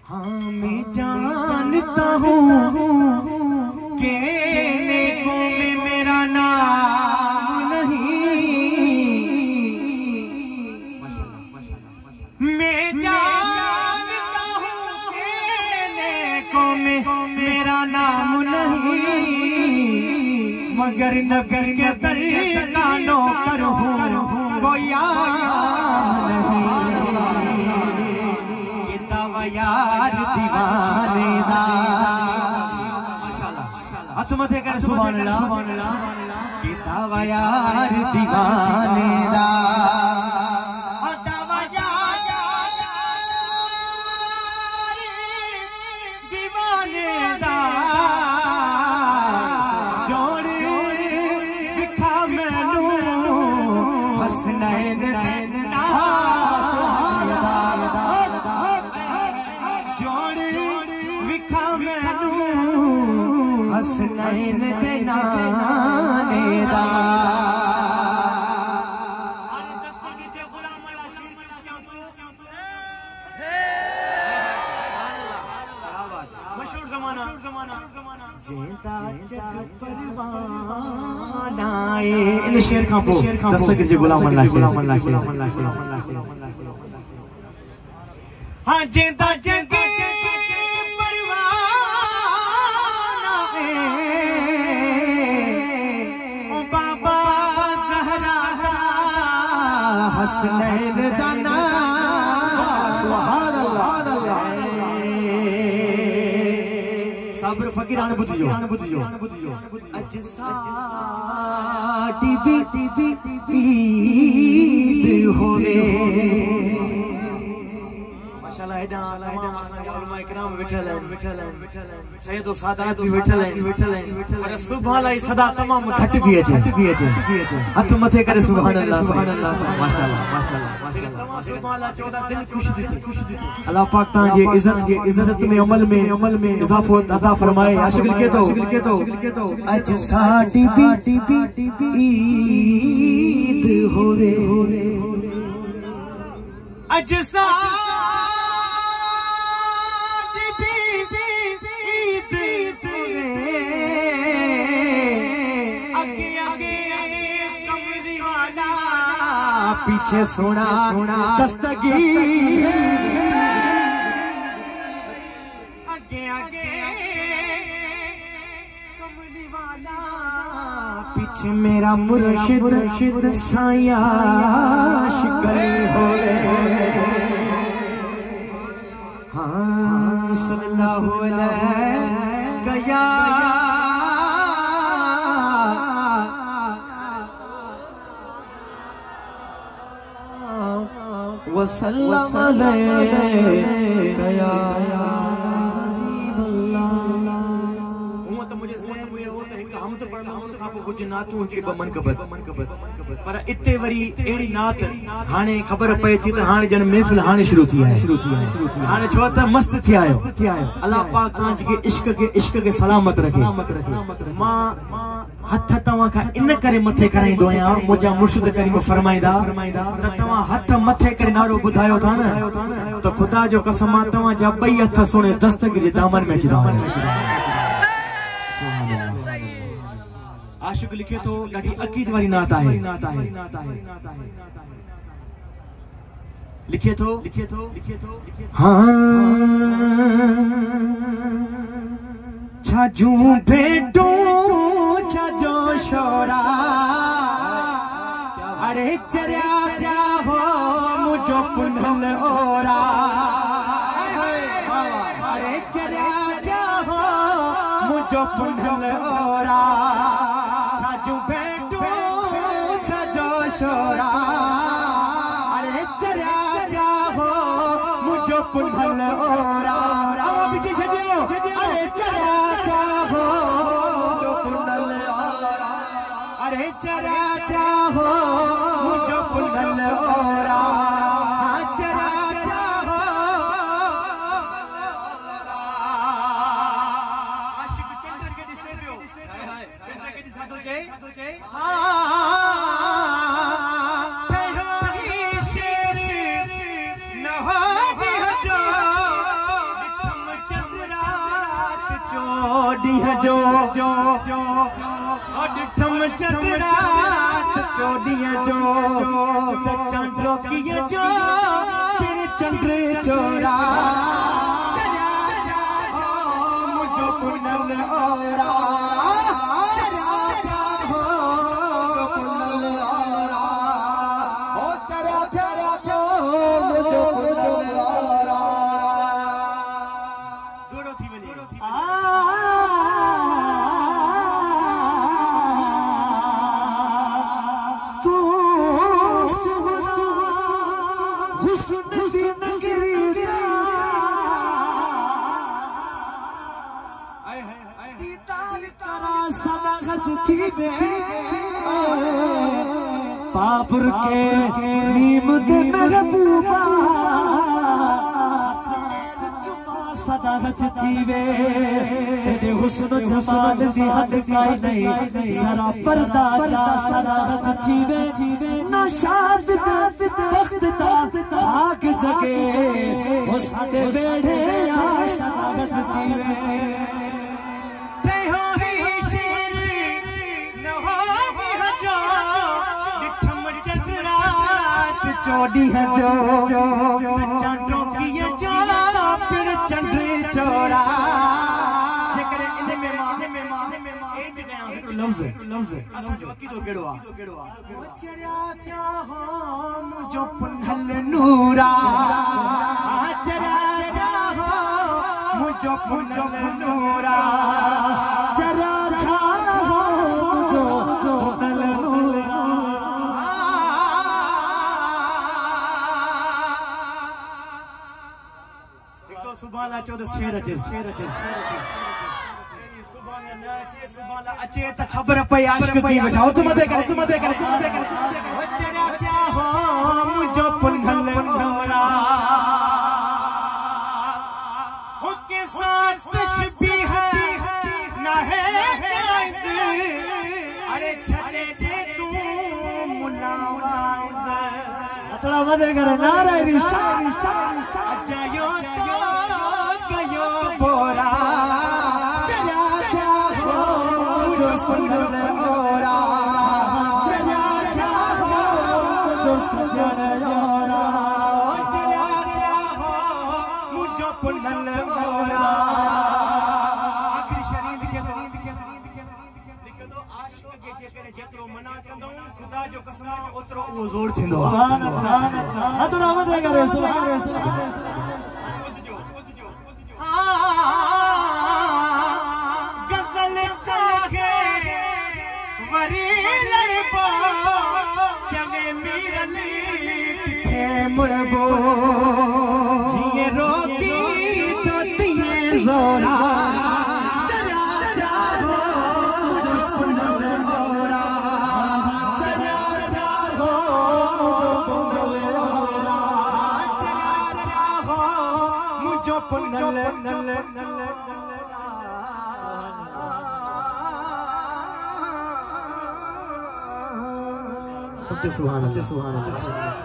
हाँ मैं जानता हूँ कि नेकों में मेरा नाम नहीं। मैं जानता हूँ कि नेकों में मेरा नाम नहीं, मगर नबी के दर का नौकर हूँ कोई यार दीवाने दा। हाथ मथे करे सुभान अल्लाह किताबा यार दीवाने दा। दीवाने दा जोड़ विखा मैनू हसनैन हसनैन दे नाने दा। मशहूर ज़माना जेंदा जग परवाना इन शेर खां पो दस्तगीर जे गुलाम अल्लाह हाँ जेंदा जग हसनैन दाना सुभान अल्लाह। सब्र फकीरान बुझियो अज साडी ईद होवे माशाल्लाह। एडा उलमा इकराम बैठल हैं, सैयदो सादात भी बैठल हैं, पर सुभान अल्लाह सदा तमाम घट भी है। हाथ मथे करे सुभान अल्लाह माशाल्लाह तमाम सुभान अल्लाह 14 दिल खुश थी। अल्लाह पाक तां जे इज्जत में अमल में इजाफो अता फरमाए। आशिक लिखे तो अज साडी ईद होवे अज पीछे सोना दस्तगीर आगे कमली वाला पीछे मेरा मुर्शिद साया शिकरे होए। हाँ सल्लल्लाहु अलैहि या वसल्लम अलैका या हबीबल्लाह। हुआ तो मुझे ज़हन में होता है कि हम तो पढ़ना हम तो खापो कुछ नातू के बमन कबत पर इत्ते वरी एड़ी नात हाने खबर पए थी त हाने जन महफिल हाने शुरू थी है हाने छो त मस्त थी आयो। अल्लाह पाक तांज के इश्क के सलामत रखे। मां हथ तवा का इन करे मथे कराइंदो आया मुजा मुर्शिद करीम फरमाइदा त तवा हथ मथे करे नारो बुधायो था न तो खुदा जो कसम तवा जा बई हथ सुने दस्तगीर दामन में अचदा। आशिक लिखे तो ॾाढी अकीद वारी नात आहे। लिखे तो हाँ छाजू भेटू छाजो शोरा अरे चरिया जा हो मुझो पुंडल ओरा अरे चरिया जा हो मुझो पुंडल ओरा छाजू भेटू छाजो शोरा अरे चरिया जा हो मुझो पुंडल ओरा। पीछे से दियो अरे चरिया जा हो मुझो पुंडल ओरा अरे चरिया जा हो मुझो पुंडल ओरा चरिया जा हो। आशिक चंदर के दिसे पियो चंदर के दिसा तो जे ॾींहं जो ॾिठम चंद्रात चोॾींहं जो त चंड्रो कीअं जो चंद्र चोरा मुंहिंजो पुनल ओरा पापुर के नीम दे महबूबा सदा गच थीवे तेरे हुस्न जमाल दी हद काई नहीं सारा पर्दा चा सदा गच थीवे ना शाद तख्त दा भाग जगे वो साडे वेड़े आ सदा गच थीवे चोॾींहं जो चंड्रो कीअं जो फिर चंद्र चोरा जेकॾहिं इन में मां एज कयां हिकिड़ो लफ़्ज़ असांजो अक़ीदो कहिड़ो आहे चरिया चाहो मुंहिंजो पुनल नूरा चरिया चाहो मुंहिंजो पुनल नूरा चरिया चाहो मुंहिंजो पुनल नूरा सुभाला चौदह शेर अचे सुभाला न अचे सुभाला अचे त खबर पई आशिक की बैठा हो तुम मते करे चरिया चाहो मुंहिंजो पुनल नूरा हो के साथ तशबीह ना है जायज़ अरे छड़े दे तू मुनावाइज अतला मते करे नारा रिसा जायो बोरा चरिया चाहो मुंहिंजो पुनल ओरा चरिया चाहो मुंहिंजो सजन ओरा चरिया चाहो मुंहिंजो पुनल ओरा आखिरी शरीर लिखे तो आशिक़ के जेकॾहिं जेतिरो मना कंदो खुदा जो कसम ओतिरो उहो ज़ोर थींदो सुभान अल्लाह अतड़ा मत करे सुभान गज़ल चाहे वरी लड़बो चवे मीरली किथे मुड़बो जिए रोकी तो तिए ज़ोरा चरिया चाहो मुंहिंजो पुनल ओरा चरिया चाहो मुंहिंजो पुनल ओरा चरिया चाहो मुंहिंजो पुनल सुभान अल्लाह